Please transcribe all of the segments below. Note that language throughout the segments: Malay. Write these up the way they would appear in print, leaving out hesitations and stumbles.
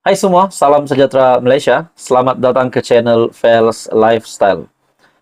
Hai semua, salam sejahtera Malaysia. Selamat datang ke channel Fels Lifestyle.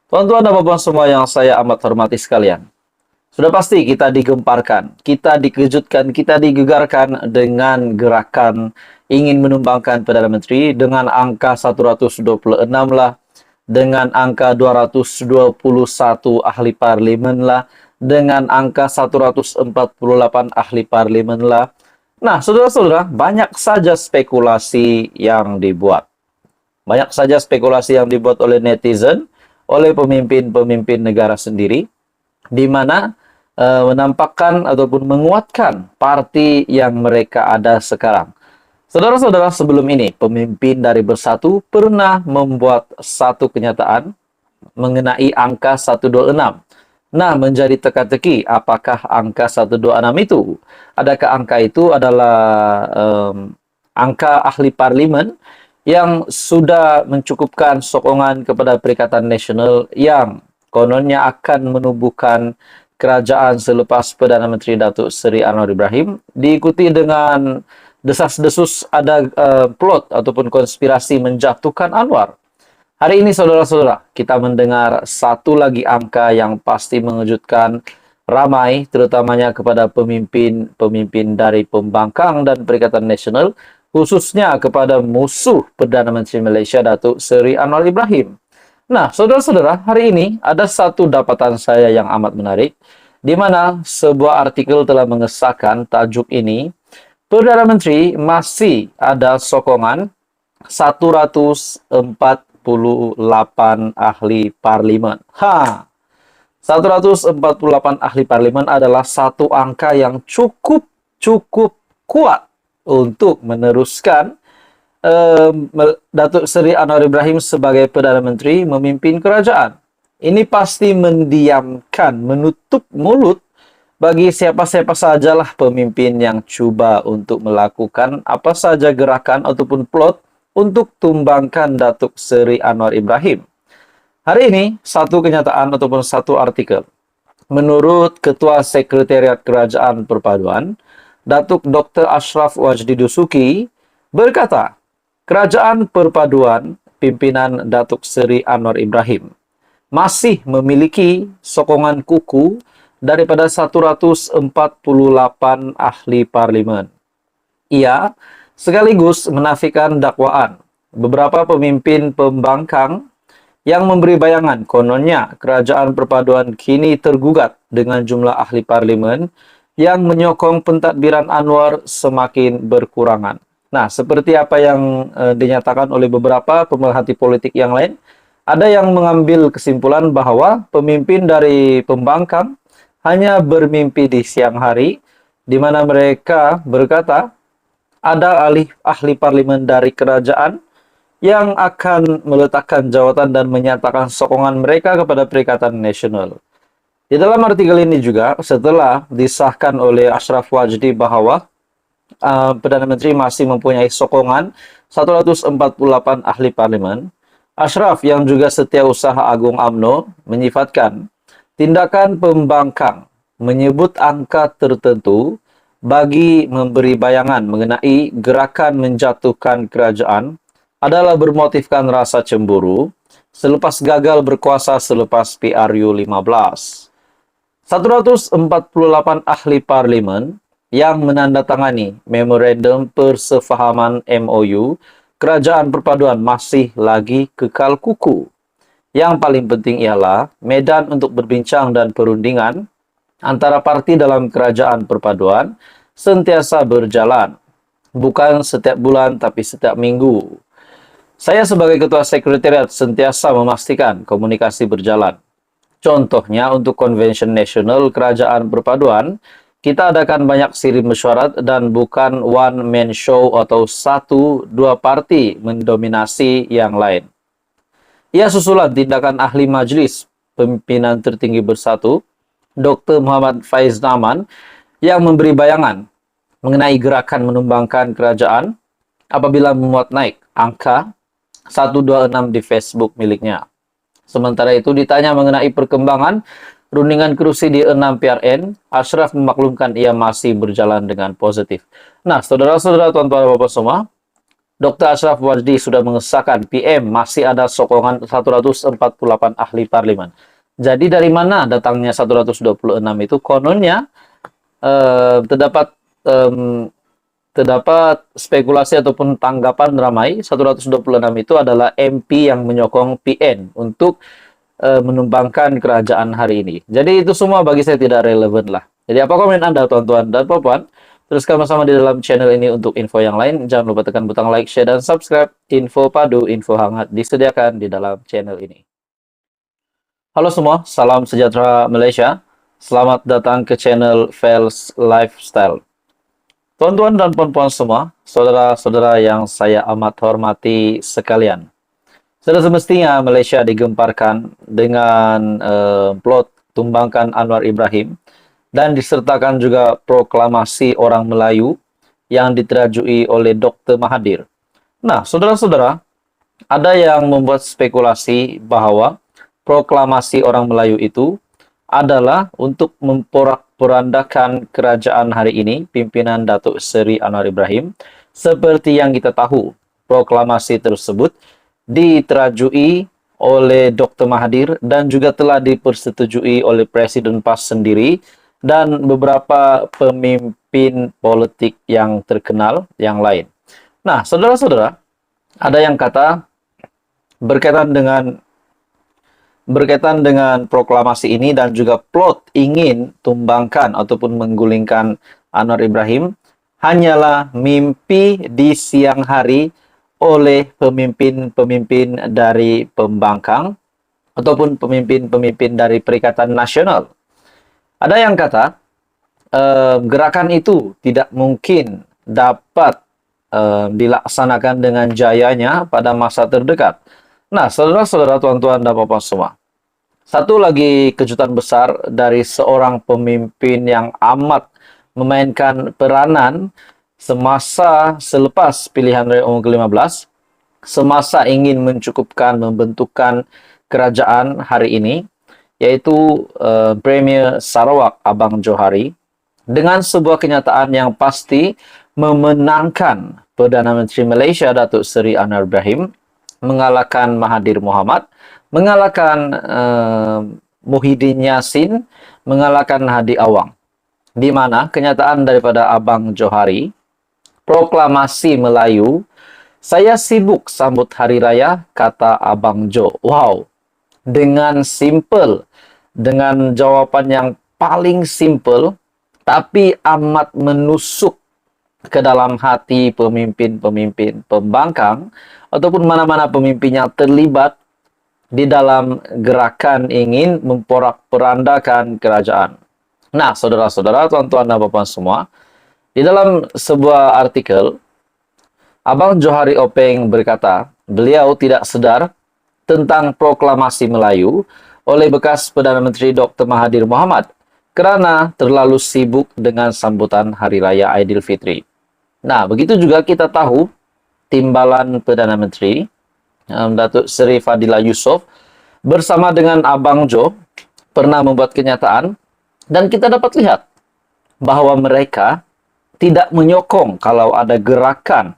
Tuan-tuan dan puan semua yang saya amat hormati sekalian. Sudah pasti kita digemparkan, kita dikejutkan, kita digegarkan dengan gerakan ingin menumbangkan Perdana Menteri dengan angka 126 lah, dengan angka 221 ahli parlimen lah, dengan angka 148 ahli parlimen lah. Nah, saudara-saudara, banyak saja spekulasi yang dibuat. Banyak saja spekulasi yang dibuat oleh netizen, oleh pemimpin-pemimpin negara sendiri, di mana menampakkan ataupun menguatkan parti yang mereka ada sekarang. Saudara-saudara, sebelum ini, pemimpin dari Bersatu pernah membuat satu kenyataan mengenai angka 126. Nah, menjadi teka-teki, apakah angka 126 itu? Adakah angka itu adalah angka ahli parlimen yang sudah mencukupkan sokongan kepada Perikatan Nasional yang kononnya akan menubuhkan kerajaan selepas Perdana Menteri Datuk Seri Anwar Ibrahim, diikuti dengan desas-desus ada plot ataupun konspirasi menjatuhkan Anwar. Hari ini saudara-saudara, kita mendengar satu lagi angka yang pasti mengejutkan ramai, terutamanya kepada pemimpin-pemimpin dari pembangkang dan Perikatan Nasional, khususnya kepada musuh Perdana Menteri Malaysia Datuk Seri Anwar Ibrahim. Nah, saudara-saudara, hari ini ada satu dapatan saya yang amat menarik, di mana sebuah artikel telah mengesahkan tajuk ini, Perdana Menteri masih ada sokongan 148 ahli parlimen. 148 ahli parlimen adalah satu angka yang cukup kuat untuk meneruskan Datuk Seri Anwar Ibrahim sebagai Perdana Menteri memimpin kerajaan. Ini pasti mendiamkan, menutup mulut bagi siapa-siapa sajalah pemimpin yang cuba untuk melakukan apa saja gerakan ataupun plot untuk tumbangkan Datuk Seri Anwar Ibrahim. Hari ini, satu kenyataan ataupun satu artikel. Menurut Ketua Sekretariat Kerajaan Perpaduan, Datuk Dr. Ashraf Wajdi Dusuki berkata, Kerajaan Perpaduan pimpinan Datuk Seri Anwar Ibrahim masih memiliki sokongan kukuh daripada 148 ahli parlimen. Ia sekaligus menafikan dakwaan beberapa pemimpin pembangkang yang memberi bayangan kononnya kerajaan perpaduan kini tergugat dengan jumlah ahli parlimen yang menyokong pentadbiran Anwar semakin berkurangan. Nah, seperti apa yang dinyatakan oleh beberapa pemerhati politik yang lain, ada yang mengambil kesimpulan bahwa pemimpin dari pembangkang hanya bermimpi di siang hari, di mana mereka berkata ada ahli parlimen dari kerajaan yang akan meletakkan jawatan dan menyatakan sokongan mereka kepada Perikatan Nasional. Di dalam artikel ini juga, setelah disahkan oleh Ashraf Wajdi bahwa Perdana Menteri masih mempunyai sokongan 148 ahli parlimen, Ashraf yang juga Setiausaha Agung UMNO menyifatkan tindakan pembangkang menyebut angka tertentu bagi memberi bayangan mengenai gerakan menjatuhkan kerajaan adalah bermotifkan rasa cemburu selepas gagal berkuasa selepas PRU 15. 148 ahli parlimen yang menandatangani Memorandum Persefahaman MOU Kerajaan Perpaduan masih lagi kekal kukuh. Yang paling penting ialah medan untuk berbincang dan perundingan antara parti dalam Kerajaan Perpaduan sentiasa berjalan. Bukan setiap bulan tapi setiap minggu. Saya sebagai Ketua Sekretariat sentiasa memastikan komunikasi berjalan. Contohnya untuk Convention Nasional Kerajaan Perpaduan, kita adakan banyak siri mesyuarat dan bukan one-man show atau satu dua parti mendominasi yang lain. Ia susulan tindakan ahli majlis pimpinan tertinggi Bersatu, Dr. Muhammad Faiz Naman, yang memberi bayangan mengenai gerakan menumbangkan kerajaan apabila memuat naik angka 126 di Facebook miliknya. Sementara itu ditanya mengenai perkembangan rundingan kerusi di 6 PRN, Ashraf memaklumkan ia masih berjalan dengan positif. Nah, saudara-saudara, tuan-tuan dan bapak semua, Dr. Ashraf Wajdi sudah mengesahkan PM masih ada sokongan 148 ahli parlemen. Jadi dari mana datangnya 126 itu? Kononnya terdapat terdapat spekulasi ataupun tanggapan ramai 126 itu adalah MP yang menyokong PN untuk menumbangkan kerajaan hari ini. Jadi itu semua bagi saya tidak relevan lah. Jadi apa komen Anda tuan-tuan dan puan? Teruskan bersama di dalam channel ini untuk info yang lain. Jangan lupa tekan butang like, share, dan subscribe. Info padu, info hangat disediakan di dalam channel ini. Halo semua, salam sejahtera Malaysia. Selamat datang ke channel Fels Lifestyle. Tuan-tuan dan puan-puan semua, saudara-saudara yang saya amat hormati sekalian. Sudah semestinya Malaysia digemparkan dengan plot tumbangkan Anwar Ibrahim dan disertakan juga proklamasi orang Melayu yang diterajui oleh Dr. Mahathir. Nah, saudara-saudara, ada yang membuat spekulasi bahwa proklamasi orang Melayu itu adalah untuk memporak-porandakan kerajaan hari ini, pimpinan Datuk Seri Anwar Ibrahim. Seperti yang kita tahu, proklamasi tersebut diterajui oleh Dr. Mahathir dan juga telah dipersetujui oleh Presiden PAS sendiri dan beberapa pemimpin politik yang terkenal yang lain. Nah, saudara-saudara, ada yang kata berkaitan dengan proklamasi ini dan juga plot ingin tumbangkan ataupun menggulingkan Anwar Ibrahim hanyalah mimpi di siang hari oleh pemimpin-pemimpin dari pembangkang ataupun pemimpin-pemimpin dari Perikatan Nasional. Ada yang kata gerakan itu tidak mungkin dapat dilaksanakan dengan jayanya pada masa terdekat. Nah, saudara-saudara, tuan-tuan dan puan semua, satu lagi kejutan besar dari seorang pemimpin yang amat memainkan peranan semasa selepas pilihan raya umum ke-15, semasa ingin membentukkan kerajaan hari ini, yaitu Premier Sarawak Abang Johari, dengan sebuah kenyataan yang pasti memenangkan Perdana Menteri Malaysia Datuk Seri Anwar Ibrahim, mengalahkan Mahathir Mohamad, mengalahkan Muhyiddin Yassin, mengalahkan Hadi Awang. Di mana kenyataan daripada Abang Johari, proklamasi Melayu, saya sibuk sambut hari raya, kata Abang Jo. Wow, dengan simple, dengan jawaban yang paling simple, tapi amat menusuk ke dalam hati pemimpin-pemimpin pembangkang ataupun mana-mana pemimpin yang terlibat di dalam gerakan ingin memporak-porandakan kerajaan. Nah, saudara-saudara, tuan-tuan dan puan semua, di dalam sebuah artikel, Abang Johari Openg berkata, beliau tidak sedar tentang proklamasi Melayu oleh bekas Perdana Menteri Dr. Mahathir Mohamad kerana terlalu sibuk dengan sambutan Hari Raya Aidilfitri. Nah, begitu juga kita tahu timbalan Perdana Menteri Datuk Seri Fadillah Yusof bersama dengan Abang Jo pernah membuat kenyataan dan kita dapat lihat bahwa mereka tidak menyokong kalau ada gerakan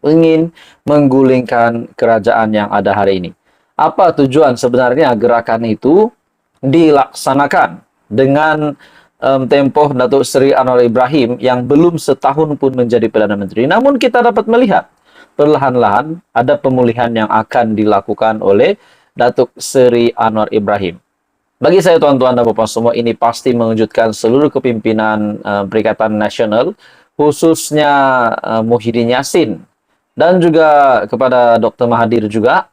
ingin menggulingkan kerajaan yang ada hari ini. Apa tujuan sebenarnya gerakan itu dilaksanakan dengan tempoh Datuk Seri Anwar Ibrahim yang belum setahun pun menjadi Perdana Menteri. Namun kita dapat melihat perlahan-lahan ada pemulihan yang akan dilakukan oleh Datuk Seri Anwar Ibrahim. Bagi saya, tuan-tuan dan puan semua, ini pasti mengejutkan seluruh kepimpinan Perikatan Nasional, khususnya Muhyiddin Yassin, dan juga kepada Dr. Mahathir juga,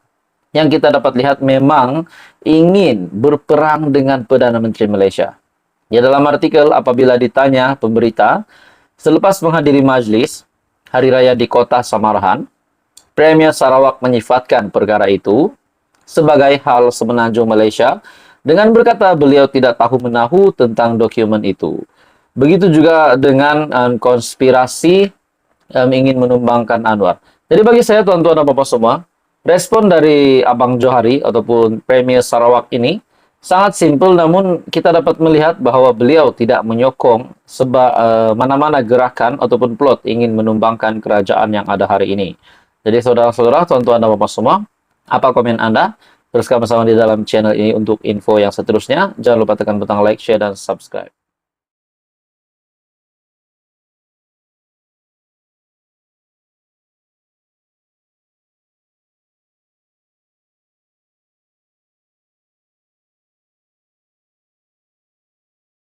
yang kita dapat lihat memang ingin berperang dengan Perdana Menteri Malaysia. Ya, dalam artikel, apabila ditanya pemberita, selepas menghadiri majlis Hari Raya di Kota Samarahan, Premier Sarawak menyifatkan perkara itu sebagai hal semenanjung Malaysia dengan berkata beliau tidak tahu menahu tentang dokumen itu. Begitu juga dengan konspirasi ingin menumbangkan Anwar. Jadi bagi saya, tuan-tuan dan puan semua, respon dari Abang Johari ataupun Premier Sarawak ini sangat simpel, namun kita dapat melihat bahwa beliau tidak menyokong mana-mana gerakan ataupun plot ingin menumbangkan kerajaan yang ada hari ini. Jadi saudara-saudara, tuan-tuan dan bapak semua, apa komen Anda? Teruskan bersama di dalam channel ini untuk info yang seterusnya. Jangan lupa tekan butang like, share, dan subscribe.